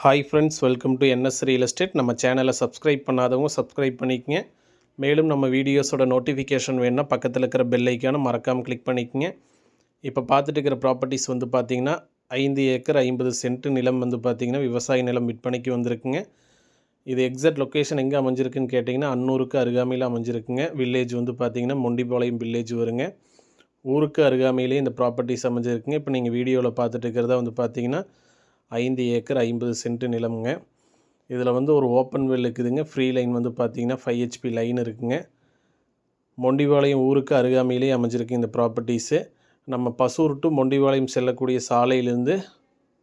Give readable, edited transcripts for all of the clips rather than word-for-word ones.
Hi friends, welcome to NS real estate. நம்ம சேனலை subscribe பண்ணாதவங்க சப்ஸ்கிரைப் பண்ணிக்கங்க. மேலும் நம்ம வீடியோஸோட நோட்டிஃபிகேஷன் வேணுன்னா பக்கத்தில் இருக்கிற பெல் ஐக்கானை மறக்காமல் கிளிக் பண்ணிக்கங்க. இப்போ பார்த்துட்டு இருக்கிற ப்ராப்பர்ட்டிஸ் வந்து பார்த்திங்கன்னா 5 ஏக்கர் 50 சென்ட் நிலம் வந்து பார்த்திங்கன்னா விவசாய நிலம் விற்பனைக்கு வந்திருக்குங்க. இது எக்ஸாக்ட் லொக்கேஷன் எங்கே அமைஞ்சிருக்குன்னு கேட்டிங்கன்னா அன்னூருக்கு அருகாமையில் அமைஞ்சிருக்குங்க. வில்லேஜ் வந்து பார்த்திங்கன்னா மொண்டிபாளையம் வில்லேஜ் வருங்க. ஊருக்கு அருகாமையிலே இந்த ப்ராப்பர்ட்டிஸ் அமைஞ்சிருக்குங்க. இப்போ நீங்கள் வீடியோவில் பார்த்துட்டு இருக்கிறதா வந்து பார்த்திங்கன்னா 5 ஏக்கர் 50 சென்ட் நிலமுங்க. இதில் வந்து ஒரு ஓப்பன் வெல் இருக்குதுங்க. ஃப்ரீ லைன் வந்து பார்த்திங்கன்னா 5 HP லைன் இருக்குங்க. மொண்டிபாளையம் ஊருக்கு அருகாமையிலே அமைஞ்சிருக்கு இந்த ப்ராப்பர்ட்டிஸு. நம்ம பசூர் டு மொண்டிபாளையம் செல்லக்கூடிய சாலையிலேருந்து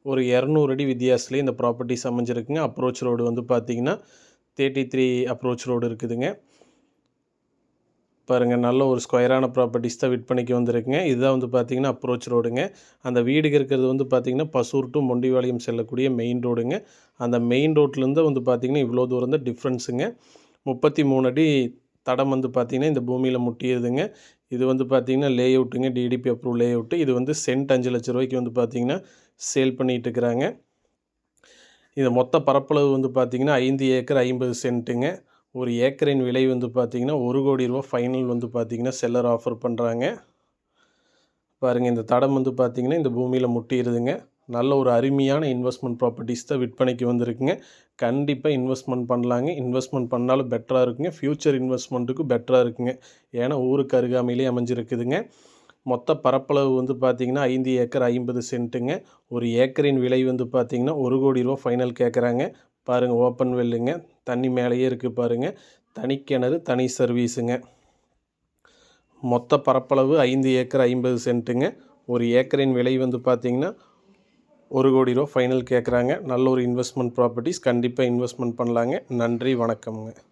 ஒரு 200 அடி வித்தியாசத்துலேயே இந்த ப்ராப்பர்ட்டிஸ் அமைஞ்சிருக்குங்க. அப்ரோச் ரோடு வந்து பார்த்திங்கன்னா 33 அப்ரோச் ரோடு இருக்குதுங்க. பாருங்கள், நல்ல ஒரு ஸ்கொயரான ப்ராப்பர்ட்டிஸ் தான் விற்பனைக்கு வந்திருக்குங்க. இதுதான் வந்து பார்த்திங்கன்னா அப்ரோச் ரோடுங்க. அந்த வீடு இருக்கிறது வந்து பார்த்திங்கன்னா பசூர் டு மொண்டிபாளையம் செல்லக்கூடிய மெயின் ரோடுங்க. அந்த மெயின் ரோட்லேருந்து வந்து பார்த்திங்கன்னா இவ்வளோ தூரம் தான் டிஃப்ரென்ஸுங்க. 33 அடி தடம் வந்து பார்த்திங்கன்னா இந்த பூமியில் முட்டியதுங்க. இது வந்து பார்த்திங்கன்னா லே அவுட்டுங்க, டிடிபி அப்ரூவ் லே அவுட்டு. இது வந்து சென்ட் 5 லட்ச ரூபாய்க்கு வந்து பார்த்திங்கன்னா சேல் பண்ணிகிட்டு இருக்கிறாங்க. இது மொத்த பரப்பளவு வந்து பார்த்திங்கன்னா 5 ஏக்கர் 50 சென்ட்டுங்க. ஒரு ஏக்கரின் விலை வந்து பார்த்திங்கன்னா 1 கோடி ரூபா ஃபைனல் வந்து பார்த்திங்கன்னா செல்லர் ஆஃபர் பண்ணுறாங்க. பாருங்கள், இந்த தடம் வந்து பார்த்திங்கன்னா இந்த பூமியில் முட்டிடுதுங்க. நல்ல ஒரு அருமையான இன்வெஸ்ட்மெண்ட் ப்ராப்பர்ட்டிஸ் தான் விற்பனைக்கு வந்திருக்குங்க. கண்டிப்பாக இன்வெஸ்ட்மெண்ட் பண்ணலாங்க. இன்வெஸ்ட்மெண்ட் பண்ணாலும் பெட்டராக இருக்குங்க. ஃப்யூச்சர் இன்வெஸ்ட்மெண்ட்டுக்கு பெட்டராக இருக்குங்க. ஏன்னா ஊருக்கு அருகாமையிலே அமைஞ்சிருக்குதுங்க. மொத்த பரப்பளவு வந்து பார்த்திங்கன்னா 5 ஏக்கர் 50 சென்ட்டுங்க. ஒரு ஏக்கரின் விலை வந்து பார்த்திங்கன்னா 1 கோடி ரூபா ஃபைனல் கேட்குறாங்க. பாருங்கள், ஓப்பன் வெல்லுங்க. தண்ணி மேலேயே இருக்குது பாருங்கள். தனி கிணறு, தனி சர்வீஸுங்க. மொத்த பரப்பளவு 5 ஏக்கர் 50 சென்ட்டுங்க. ஒரு ஏக்கரின் விலை வந்து பார்த்திங்கன்னா 1 கோடி ரூபா ஃபைனல் கேட்குறாங்க. நல்ல ஒரு இன்வெஸ்ட்மெண்ட் ப்ராப்பர்ட்டிஸ். கண்டிப்பாக இன்வெஸ்ட்மெண்ட் பண்ணலாங்க. நன்றி, வணக்கம்ங்க.